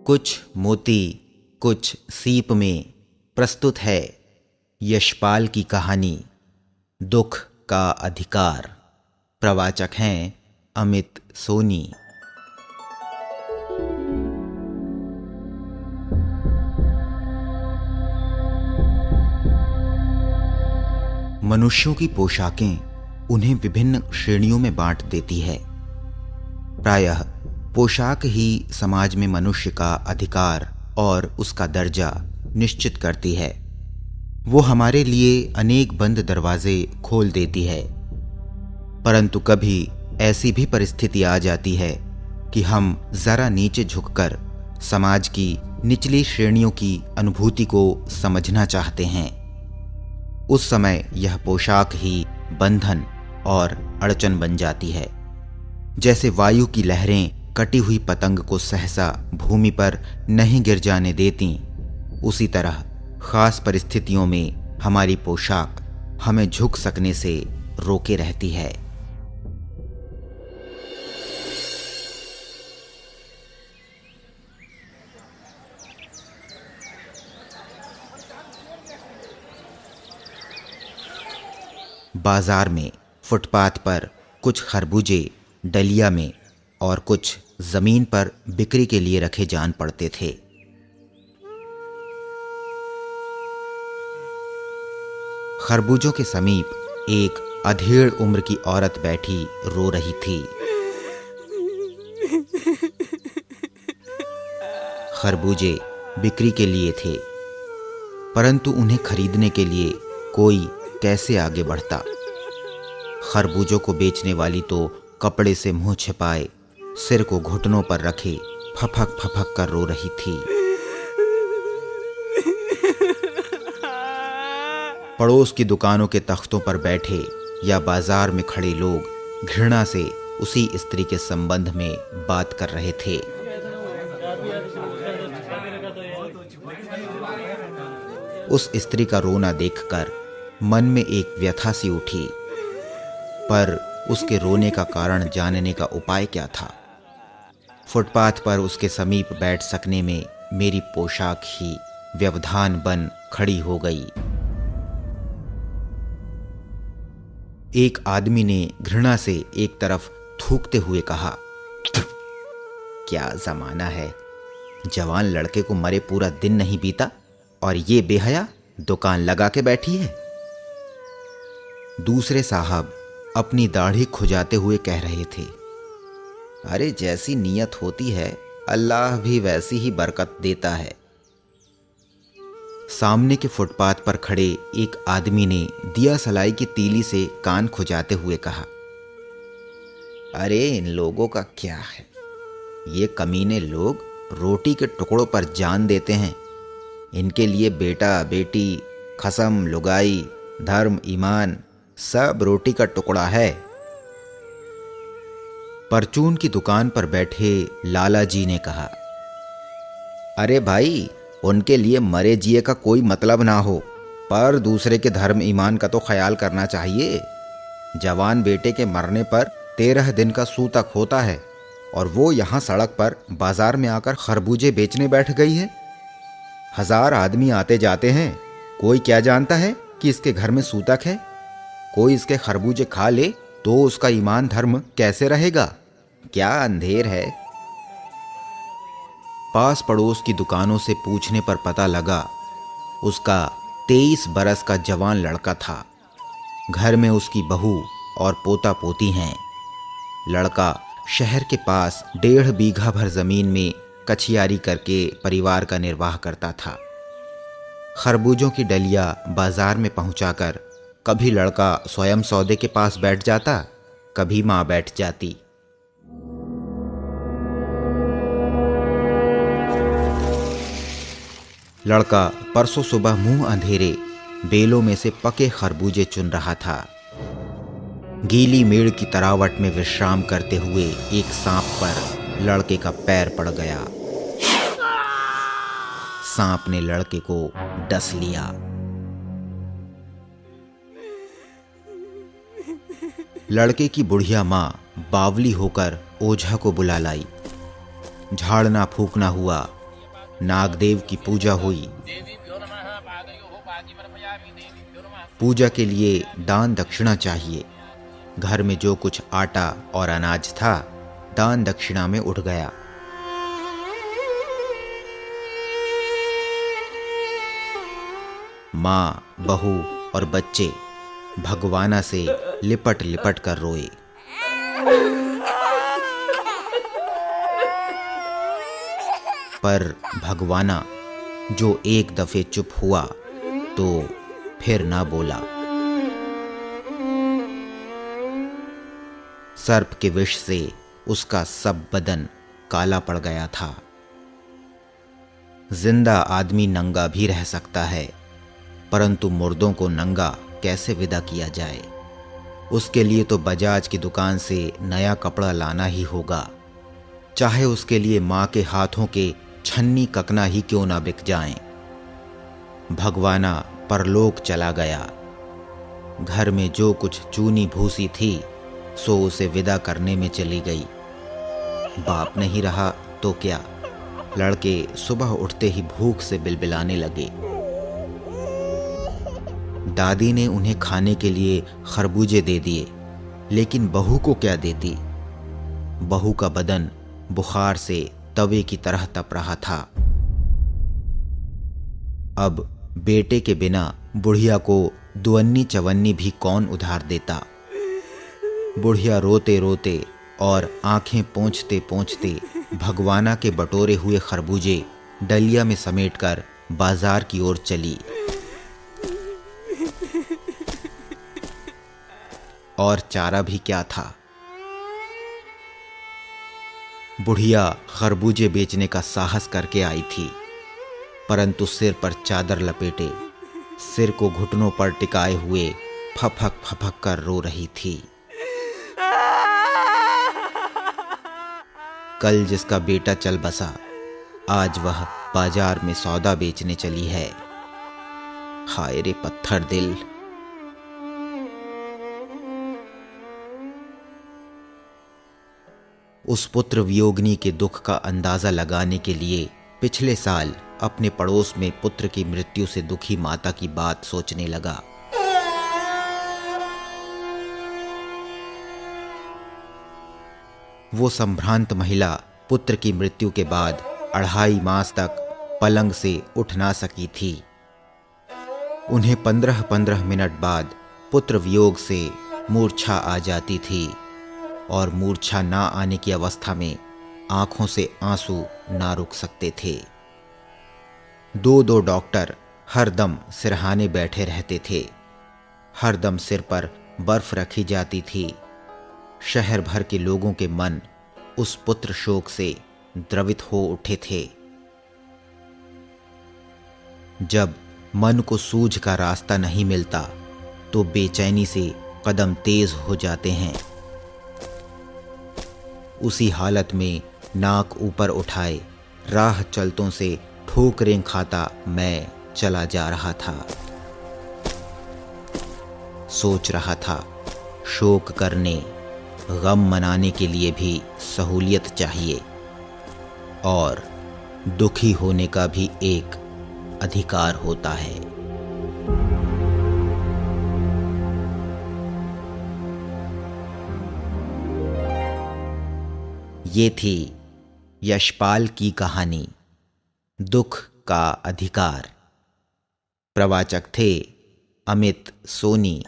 कुछ मोती कुछ सीप में प्रस्तुत है यशपाल की कहानी दुख का अधिकार। प्रवाचक हैं अमित सोनी। मनुष्यों की पोशाकें उन्हें विभिन्न श्रेणियों में बांट देती है। प्रायः पोशाक ही समाज में मनुष्य का अधिकार और उसका दर्जा निश्चित करती है। वो हमारे लिए अनेक बंद दरवाजे खोल देती है, परंतु कभी ऐसी भी परिस्थिति आ जाती है कि हम जरा नीचे झुककर समाज की निचली श्रेणियों की अनुभूति को समझना चाहते हैं। उस समय यह पोशाक ही बंधन और अड़चन बन जाती है। जैसे वायु की लहरें कटी हुई पतंग को सहसा भूमि पर नहीं गिर जाने देती, उसी तरह खास परिस्थितियों में हमारी पोशाक हमें झुक सकने से रोके रहती है। बाजार में फुटपाथ पर कुछ खरबूजे डलिया में और कुछ जमीन पर बिक्री के लिए रखे जान पड़ते थे। खरबूजों के समीप एक अधेड़ उम्र की औरत बैठी रो रही थी। खरबूजे बिक्री के लिए थे, परंतु उन्हें खरीदने के लिए कोई कैसे आगे बढ़ता। खरबूजों को बेचने वाली तो कपड़े से मुंह छिपाए सिर को घुटनों पर रखे फफक फफक कर रो रही थी। पड़ोस की दुकानों के तख्तों पर बैठे या बाजार में खड़े लोग घृणा से उसी स्त्री के संबंध में बात कर रहे थे। उस स्त्री का रोना देखकर मन में एक व्यथा सी उठी, पर उसके रोने का कारण जानने का उपाय क्या था। फुटपाथ पर उसके समीप बैठ सकने में मेरी पोशाक ही व्यवधान बन खड़ी हो गई। एक आदमी ने घृणा से एक तरफ थूकते हुए कहा, क्या जमाना है, जवान लड़के को मरे पूरा दिन नहीं बीता और ये बेहया दुकान लगा के बैठी है। दूसरे साहब अपनी दाढ़ी खुजाते हुए कह रहे थे, अरे जैसी नीयत होती है अल्लाह भी वैसी ही बरकत देता है। सामने के फुटपाथ पर खड़े एक आदमी ने दिया सलाई की तीली से कान खुजाते हुए कहा, अरे इन लोगों का क्या है, ये कमीने लोग रोटी के टुकड़ों पर जान देते हैं। इनके लिए बेटा बेटी खसम लुगाई धर्म ईमान सब रोटी का टुकड़ा है। परचून की दुकान पर बैठे लाला जी ने कहा, अरे भाई उनके लिए मरे जिए का कोई मतलब ना हो, पर दूसरे के धर्म ईमान का तो ख्याल करना चाहिए। जवान बेटे के मरने पर 13 दिन का सूतक होता है और वो यहाँ सड़क पर बाजार में आकर खरबूजे बेचने बैठ गई है। 1000 आदमी आते जाते हैं, कोई क्या जानता है कि इसके घर में सूतक है। कोई इसके खरबूजे खा ले तो उसका ईमान धर्म कैसे रहेगा, क्या अंधेर है। पास पड़ोस की दुकानों से पूछने पर पता लगा उसका 23 बरस का जवान लड़का था। घर में उसकी बहू और पोता पोती हैं। लड़का शहर के पास 1.5 बीघा भर जमीन में कछियारी करके परिवार का निर्वाह करता था। खरबूजों की डलिया बाजार में पहुंचाकर कभी लड़का स्वयं सौदे के पास बैठ जाता, कभी मां बैठ जाती। लड़का परसों सुबह मुंह अंधेरे बेलों में से पके खरबूजे चुन रहा था। गीली मेड़ की तरावट में विश्राम करते हुए एक सांप पर लड़के का पैर पड़ गया। सांप ने लड़के को डस लिया। लड़के की बुढ़िया माँ बावली होकर ओझा को बुला लाई। झाड़ना फूकना हुआ नागदेव की पूजा हुई। पूजा के लिए दान दक्षिणा चाहिए। घर में जो कुछ आटा और अनाज था दान दक्षिणा में उठ गया। माँ, बहू और बच्चे भगवाना से लिपट लिपट कर रोए। पर भगवाना जो एक दफे चुप हुआ तो फिर ना बोला। सर्प के विष से उसका सब बदन काला पड़ गया था। जिंदा आदमी नंगा भी रह सकता है, परंतु मुर्दों को नंगा कैसे विदा किया जाए? उसके लिए तो बजाज की दुकान से नया कपड़ा लाना ही होगा, चाहे उसके लिए माँ के हाथों के छन्नी ककना ही क्यों ना बिक जाएं। भगवाना परलोक चला गया। घर में जो कुछ चूनी भूसी थी सो उसे विदा करने में चली गई। बाप नहीं रहा तो क्या, लड़के सुबह उठते ही भूख से बिलबिलाने लगे। दादी ने उन्हें खाने के लिए खरबूजे दे दिए, लेकिन बहू को क्या देती? बहू का बदन बुखार से तवे की तरह तप रहा था। अब बेटे के बिना बुढ़िया को दुअन्नी चवन्नी भी कौन उधार देता? बुढ़िया रोते रोते और आंखें पोंछते पोंछते भगवाना के बटोरे हुए खरबूजे डलिया में समेटकर बाजार की ओर चली। और चारा भी क्या था? बुढ़िया खरबूजे बेचने का साहस करके आई थी, परंतु सिर पर चादर लपेटे, सिर को घुटनों पर टिकाए हुए फफक फफक कर रो रही थी। कल जिसका बेटा चल बसा, आज वह बाजार में सौदा बेचने चली है। हाय रे पत्थर दिल। उस पुत्र वियोगिनी के दुख का अंदाजा लगाने के लिए पिछले साल अपने पड़ोस में पुत्र की मृत्यु से दुखी माता की बात सोचने लगा। वो संभ्रांत महिला पुत्र की मृत्यु के बाद 2.5 मास तक पलंग से उठ ना सकी थी। उन्हें 15-15 मिनट बाद पुत्र वियोग से मूर्छा आ जाती थी, और मूर्छा ना आने की अवस्था में आंखों से आंसू ना रुक सकते थे। 2-2 डॉक्टर हरदम सिरहाने बैठे रहते थे। हरदम सिर पर बर्फ रखी जाती थी। शहर भर के लोगों के मन उस पुत्र शोक से द्रवित हो उठे थे। जब मन को सूझ का रास्ता नहीं मिलता तो बेचैनी से कदम तेज हो जाते हैं। उसी हालत में नाक ऊपर उठाए राह चलतों से ठोकरें खाता मैं चला जा रहा था। सोच रहा था, शोक करने, गम मनाने के लिए भी सहूलियत चाहिए, और दुखी होने का भी एक अधिकार होता है। ये थी यशपाल की कहानी, दुख का अधिकार। प्रवाचक थे अमित सोनी।